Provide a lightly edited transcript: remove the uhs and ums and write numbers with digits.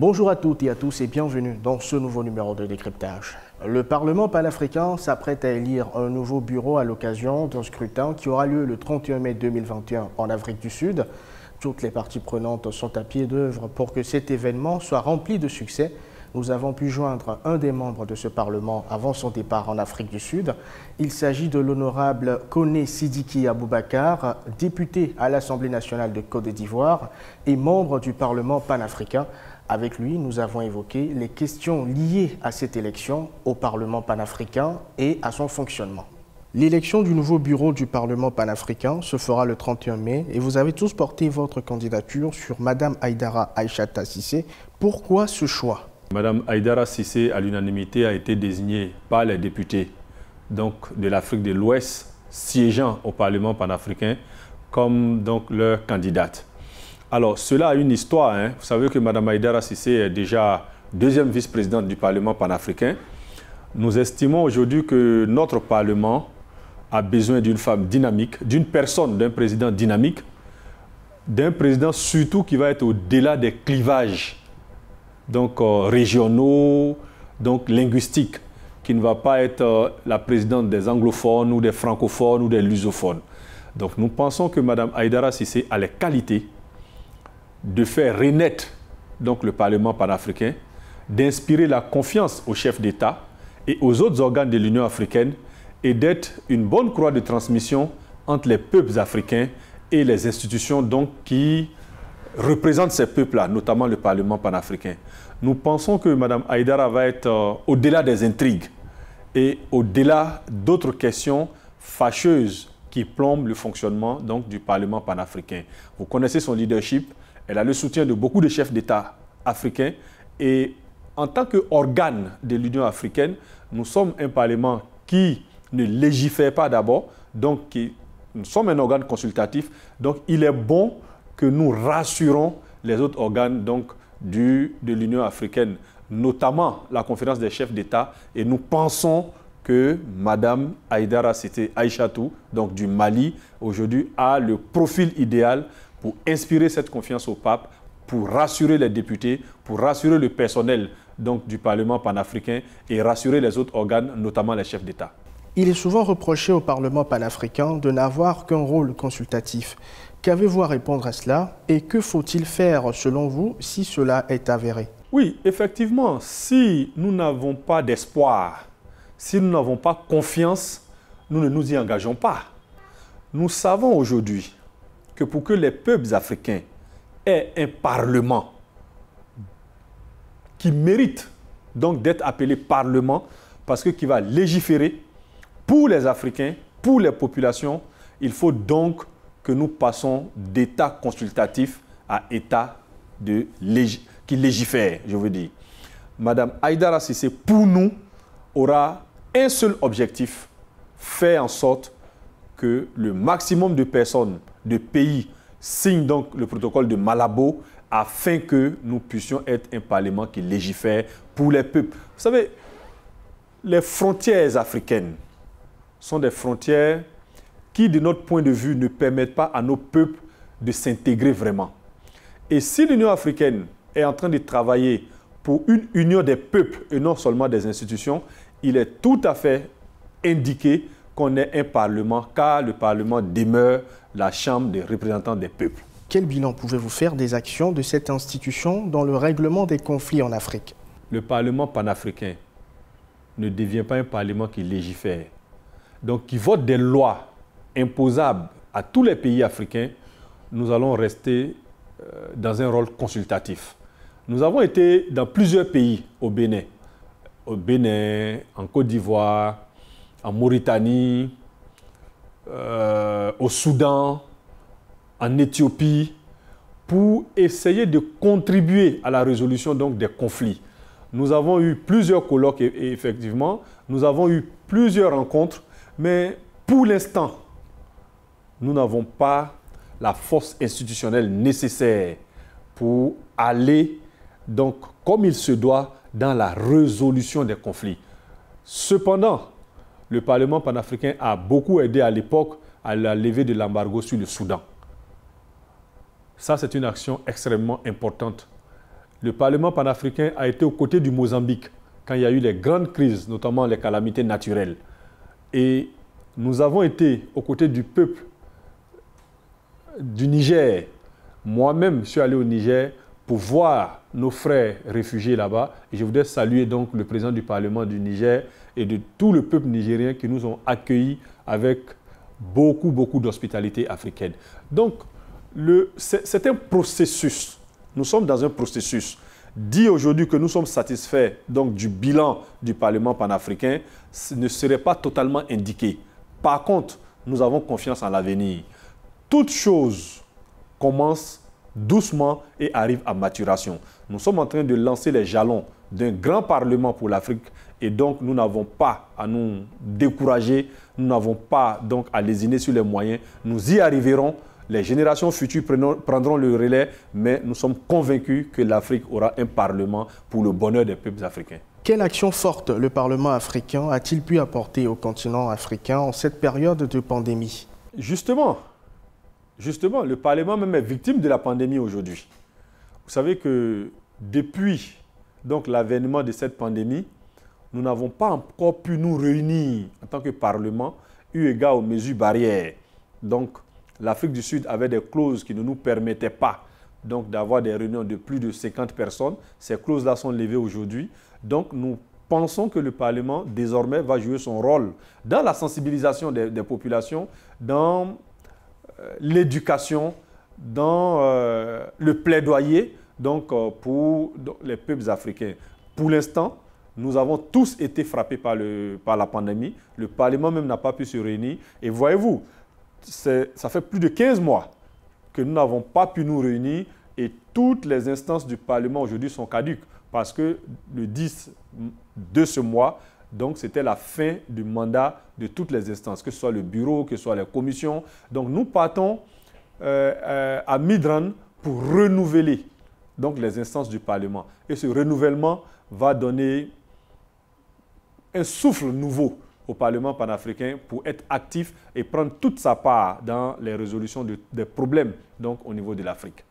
Bonjour à toutes et à tous et bienvenue dans ce nouveau numéro de décryptage. Le Parlement panafricain s'apprête à élire un nouveau bureau à l'occasion d'un scrutin qui aura lieu le 31 mai 2021 en Afrique du Sud. Toutes les parties prenantes sont à pied d'œuvre pour que cet événement soit rempli de succès. Nous avons pu joindre un des membres de ce Parlement avant son départ en Afrique du Sud. Il s'agit de l'honorable Koné Sidiki Aboubakar, député à l'Assemblée nationale de Côte d'Ivoire et membre du Parlement panafricain. Avec lui, nous avons évoqué les questions liées à cette élection au Parlement panafricain et à son fonctionnement. L'élection du nouveau bureau du Parlement panafricain se fera le 31 mai et vous avez tous porté votre candidature sur Madame Haïdara Aïssata Cissé. Pourquoi ce choix ? Madame Haïdara Cissé, à l'unanimité, a été désignée par les députés de l'Afrique de l'Ouest siégeant au Parlement panafricain comme leur candidate. Alors, cela a une histoire. Vous savez que Mme Haïdara Cissé est déjà deuxième vice-présidente du Parlement panafricain. Nous estimons aujourd'hui que notre Parlement a besoin d'une femme dynamique, d'une personne, d'un président dynamique, d'un président surtout qui va être au-delà des clivages régionaux, linguistiques, qui ne va pas être la présidente des anglophones ou des francophones ou des lusophones. Donc nous pensons que Mme Haïdara Cissé a les qualités de faire renaître le Parlement panafricain, d'inspirer la confiance aux chefs d'État et aux autres organes de l'Union africaine et d'être une bonne croix de transmission entre les peuples africains et les institutions qui représentent ces peuples-là, notamment le Parlement panafricain. Nous pensons que Mme Haïdara va être au-delà des intrigues et au-delà d'autres questions fâcheuses qui plombent le fonctionnement du Parlement panafricain. Vous connaissez son leadership. Elle a le soutien de beaucoup de chefs d'État africains et en tant qu'organe de l'Union africaine, nous sommes un Parlement qui ne légifère pas d'abord, nous sommes un organe consultatif, donc il est bon que nous rassurons les autres organes de l'Union africaine, notamment la conférence des chefs d'État, et nous pensons que Mme Haïdara Cissé Aïssatou, du Mali, aujourd'hui a le profil idéal pour inspirer cette confiance au pape, pour rassurer les députés, pour rassurer le personnel du Parlement panafricain et rassurer les autres organes, notamment les chefs d'État. Il est souvent reproché au Parlement panafricain de n'avoir qu'un rôle consultatif. Qu'avez-vous à répondre à cela et que faut-il faire selon vous si cela est avéré? Oui, effectivement, si nous n'avons pas d'espoir, si nous n'avons pas confiance, nous ne nous y engageons pas. Nous savons aujourd'hui que pour que les peuples africains aient un parlement qui mérite d'être appelé parlement, parce qui va légiférer pour les Africains, pour les populations, il faut donc que nous passons d'état consultatif à état qui légifère, je veux dire. Madame Haïdara Cissé, pour nous, aura un seul objectif, faire en sorte que le maximum de personnes, de pays, signent le protocole de Malabo afin que nous puissions être un Parlement qui légifère pour les peuples. Vous savez, les frontières africaines sont des frontières qui, de notre point de vue, ne permettent pas à nos peuples de s'intégrer vraiment. Et si l'Union africaine est en train de travailler pour une union des peuples et non seulement des institutions, il est tout à fait indiqué qu'on ait un Parlement, car le Parlement demeure la chambre des représentants des peuples. Quel bilan pouvez-vous faire des actions de cette institution dans le règlement des conflits en Afrique? Le Parlement panafricain ne devient pas un Parlement qui légifère, qui vote des lois imposables à tous les pays africains. Nous allons rester dans un rôle consultatif. Nous avons été dans plusieurs pays au Bénin, en Côte d'Ivoire, en Mauritanie, au Soudan, en Éthiopie, pour essayer de contribuer à la résolution des conflits. Nous avons eu plusieurs colloques et effectivement, nous avons eu plusieurs rencontres, mais pour l'instant, nous n'avons pas la force institutionnelle nécessaire pour aller, comme il se doit, dans la résolution des conflits. Cependant, le Parlement panafricain a beaucoup aidé à l'époque à la levée de l'embargo sur le Soudan. Ça, c'est une action extrêmement importante. le Parlement panafricain a été aux côtés du Mozambique quand il y a eu les grandes crises, notamment les calamités naturelles. Et nous avons été aux côtés du peuple du Niger. Moi-même, je suis allé au Niger pour voir nos frères réfugiés là-bas. Et je voudrais saluer donc le président du Parlement du Niger et de tout le peuple nigérien qui nous ont accueillis avec beaucoup d'hospitalité africaine. Donc, c'est un processus. Nous sommes dans un processus. Dire aujourd'hui que nous sommes satisfaits donc, du bilan du Parlement panafricain ne serait pas totalement indiqué. Par contre, nous avons confiance en l'avenir. Toute chose commence doucement et arrive à maturation. Nous sommes en train de lancer les jalons d'un grand Parlement pour l'Afrique et donc nous n'avons pas à nous décourager, nous n'avons pas donc à lésiner sur les moyens. Nous y arriverons. Les générations futures prendront le relais, mais nous sommes convaincus que l'Afrique aura un Parlement pour le bonheur des peuples africains. Quelle action forte le Parlement africain a-t-il pu apporter au continent africain en cette période de pandémie? Justement, le Parlement même est victime de la pandémie aujourd'hui. Vous savez que depuis l'avènement de cette pandémie, nous n'avons pas encore pu nous réunir en tant que Parlement, eu égard aux mesures barrières. Donc, l'Afrique du Sud avait des clauses qui ne nous permettaient pas d'avoir des réunions de plus de 50 personnes. Ces clauses-là sont levées aujourd'hui. Donc, nous pensons que le Parlement, désormais, va jouer son rôle dans la sensibilisation des populations, dans l'éducation, dans le plaidoyer pour les peuples africains. Pour l'instant, nous avons tous été frappés par la pandémie. Le Parlement même n'a pas pu se réunir. Et voyez-vous, ça fait plus de 15 mois que nous n'avons pas pu nous réunir et toutes les instances du Parlement aujourd'hui sont caduques parce que le 10 de ce mois, donc c'était la fin du mandat de toutes les instances, que ce soit le bureau, que ce soit les commissions. Donc nous partons à Midran pour renouveler les instances du Parlement. Et ce renouvellement va donner un souffle nouveau au Parlement panafricain pour être actif et prendre toute sa part dans les résolutions des problèmes au niveau de l'Afrique.